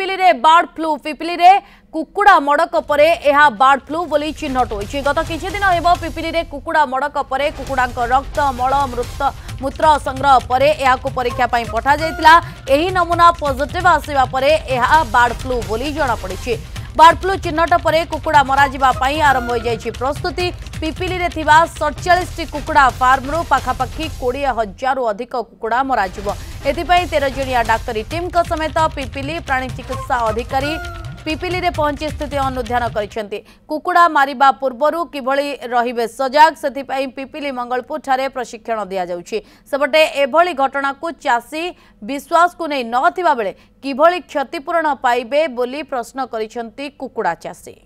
पिपिली रे bird flu Pipili रे कुकुड़ा मड़क परे यह बर्ड फ्लू बोली चिन्हट होइछि। गत किछि दिन हेबो पिपिली रे कुकुड़ा मड़क परे कुकुड़ांक रक्त मल मूत्र संग्रह परे यहाकू परीक्षा पई पठा जायतिला। एही नमूना पॉजिटिव आसीबा परे यह बर्ड फ्लू बोली जणा पड़िछि। बर्ड फ्लू चिन्हट परे कुकुड़ा मरा जिबा पई आरंभ हो जायछि प्रस्तुति। पिपिली रे थिबा 47 कुकुड़ा फार्म रो पाखापाखी 20,000 रु अधिक कुकुड़ा मरा जिवो। एथिपई 13 जणिया डाक्तरी टीम को समेत पिपिली प्राणी चिकित्सा अधिकारी पिपिली रे पहुंची स्थिति अनुध्यान करिसेंती। कुकुड़ा मारिबा पूर्वरु किभଳି रहिबे सजाग सेथिपई पिपिली मंगलपुर ठारे प्रशिक्षण दिया जाउछि। सेबटे एभଳି घटना को चासी विश्वास को नै नथिबा बेले किभଳି क्षतिपूरण पाइबे बोली प्रश्न करिसेंती कुकुड़ा चासी।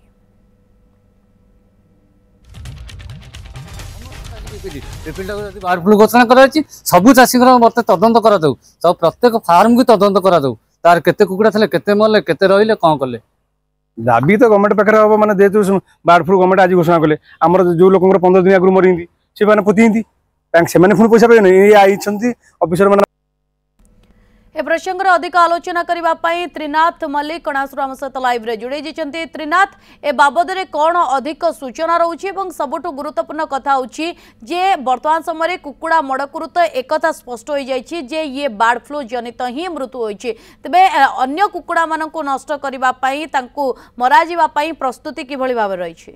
बर्ड फ्लू घोषणा कराई सबू चाषी मत तदंत करा सब प्रत्येक फार्म की तदंत करा तार केते कुकुड़ा थे केते मरले केते रहिले कौन कले दाबी तो गवर्नमेंट पाखे हम मैंने जेहतु बर्ड फ्लू गवर्नमेंट आज घोषणा कले आमर जो लोक 15 दिन आगु मरी से पोती से पुणी पैसा पाइबे आई अफिसर मान। ए प्रसंग अधिक आलोचना करने त्रिनाथ मल्लिक कणासुर आम सहित लाइव रे जोड़े जाइए। त्रिनाथ ए बाबद में कौन अधिक सूचना रोचे सबुठ गुरुत्वपूर्ण कथा होची जे वर्तमान समय कुकुड़ा मड़कु तो एक स्पष्ट हो जाए जे ये बर्ड फ्लू जनित ही मृत्यु होती तेबे अन्य कुकुड़ा मानक नष्ट करने मरा जावाई प्रस्तुति किभली भाव रही।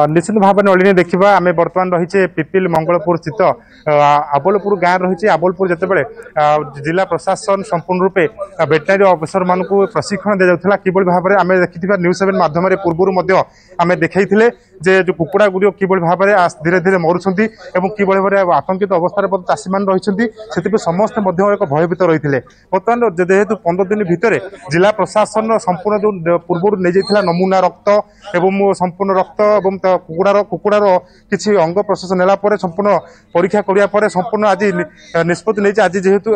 निश्चित भाव नलिनी देखा आम बर्तमान रही पिपिल मंगलपुर स्थित आबलपुर गाँव रही आबलपुर जितेबाला जिला प्रशासन संपूर्ण रूपे वेटनरी अफिसर मान प्रशिक्षण दि जाता कि भाव में आम देखी न्यूज 7 माध्यम पूर्व आम देखते जे जो कुकुड़ा गुड़िक कि भाव में धीरे धीरे मरुंट और कि भाव में आतंकित अवस्था चाषी मैंने रही समस्ते एक भयभीत रही है। बर्तमान जेहेतु 15 दिन भितर जिला प्रशासन संपूर्ण जो पूर्व नहीं जाता नमूना रक्त एवं संपूर्ण रक्त एवं कुकुड़ार किसी अंग प्रशेष नेला संपूर्ण परीक्षा करने संपूर्ण आज निष्पत्ति नहीं आज जेहेतु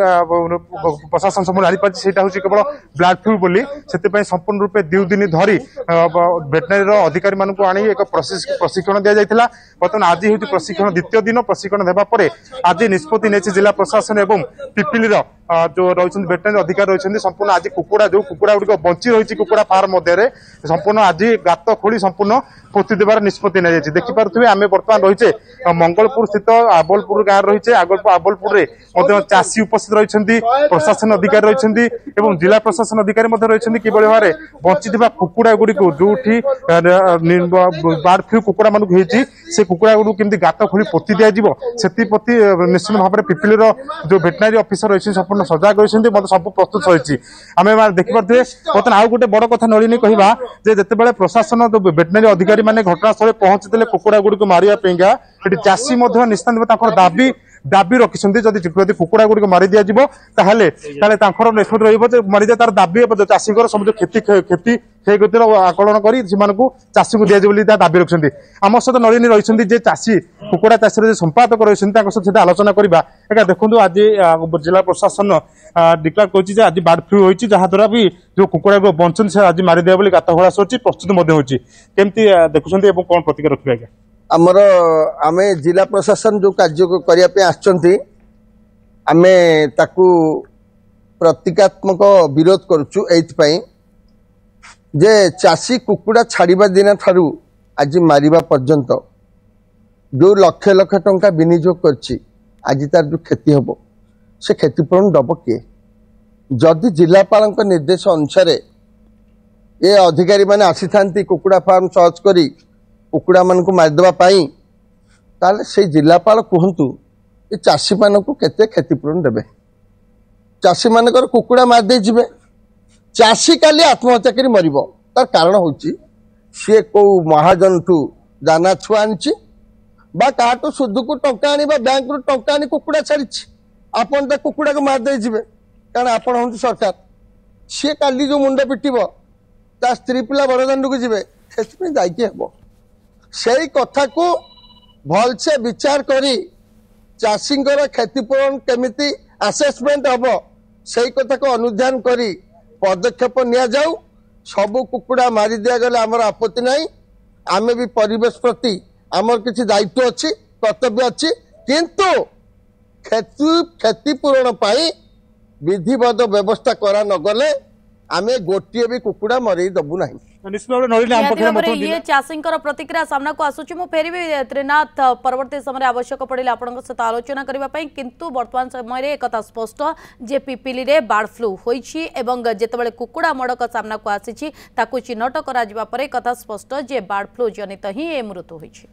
प्रशासन संपूर्ण जापार से केवल ब्लड फ्लू बोली से संपूर्ण रूपे 2 दिन धरी वेटनरी अधिकारी मान आनी एक प्रशिक्षण दि जाता। बर्तमान आज हूँ प्रशिक्षण द्वितीय दिन प्रशिक्षण देवापर आज निष्पत्ति नहीं जिला प्रशासन एवं पिपिली जो रही वेटनरी अधिकारी रही संपूर्ण आज कुकुड़ा जो कुकुड़ा गुड़िक बंची रही कुकुड़ा फार्म मध्य संपूर्ण आज गात खोली संपूर्ण पोती देवार निष्पत्ति नहीं जाए। देखिपे आम बर्तमान रही मंगलपुर स्थित आबलपुर गाँव रही आबलपुर चाषी उपस्थित रही प्रशासन अधिकारी रही जिला प्रशासन अधिकारी रही कि भाव में बंची कुकुड़ा गुड़िक जो बर्ड फ्लू कुकुड़ा मान से कुकुड़ा गुड़ केमती गात खोली पोती दिज्व से निश्चित भाव में पिपिली जो वेटनरी अफिसर रही संपूर्ण सजाग रही मतलब सब प्रस्तुत रही आम देखिपे। बर्तमान आउ गोटे बड़ कथा नलिनी कहवा जिते प्रशासन जो वेटनरी अधिकारी मैंने घटनास्थल पहुंची कुकुड़ा गुड़िक मारिया चाषी निश्चित दाबी रखिंट जदि कुकुड़ा गुड़िक मारी दिज्व निष्पत्ति रही मरी जाए तार दाबी चाषी सब जो क्षति क्षति आकलन कर चाषी को दिज्व दाबी रखिंट। आम सहित नलिनी रही चाषी कुकुड़ा चाषी संपादक रही सहित आलोचना करवा एका देखो आज जिला प्रशासन डिक्लेयर कर आज बर्ड फ्लू होती जहाद्वारा भी जो कुकुड़ा बंचन से आज मारिदिया गात खोला सर प्रस्तुति होती देखुं कौन प्रतिक्रिया रखिए आज्ञा आमर आम जिला प्रशासन जो कार्य करने आमे ताकू प्रतीकात्मक विरोध करुचु एइथपाई जे चाषी कुकुड़ा छाड़िबा दिन ठारू आज मारिबा पर्यंत जो लक्ष लक्ष टंका विनियोग करछि आज तार जो क्षति हबो से क्षतिपूरण दब किए जदि जिलापाल निर्देश अनुसार ये अधिकारी माने आसी थांती कुकुड़ा फार्म सर्च करी कुकुड़ा मान को मारिदेवा ताले से जिलापाल कहतु ये चाषी मान को केते क्षतिपूरण देवे चाषी मानकर कुकुड़ा मारदे जीवे चाषी काली आत्महत्या करी मरिबो तार कारण होची सी को महाजन ठू दाना छुआ आनी बा काटू सुध को टंका आनी बैंक रु टंका आनी कुकुड़ा छाड़ी आपन तो कुकुड़ा को मारदे जीवे कारण आपन हूँ सरकार सी काली जो मुंड पिटिबो ता स्त्री पिला बड़दान को जीवे से दायी हम से कथा को भलसे विचार करी चाषी क्षतिपूरण केमिति आसेसमेंट हम से कथा को अनुध्यान करी पदक्षेप निया जाऊ सबू कुकुड़ा मारी दिया गले आमर आपत्ति नहीं आमे भी परिवेश प्रति आमर किसी दायित्व अच्छी कर्तव्य अच्छी किंतु क्षतिपूरण पाई विधिवत व्यवस्था करा न गले आमे गोटिए भी कुकुड़ा मरई दबु नाही। निश्चित भाव नड़िले आम निहाती पाखे भाବରେ मत ये चाषींकर प्रतिक्रिया सामना को आसुची मु फेरिबी त्रिनाथ परवर्ती समय आवश्यक पड़े आपन सहित आलोचना करने किंतु वर्तमान समय एक स्पष्ट जे पिपिली रे बार्ड फ्लू होईछि एवं जेतेबेले कुकुड़ा मड़क सामना को आसीछि ताकू चिन्हट करा जिबा परे कथा स्पष्ट जे बार्ड फ्लू जनित ही ए मृत्यु होईछि।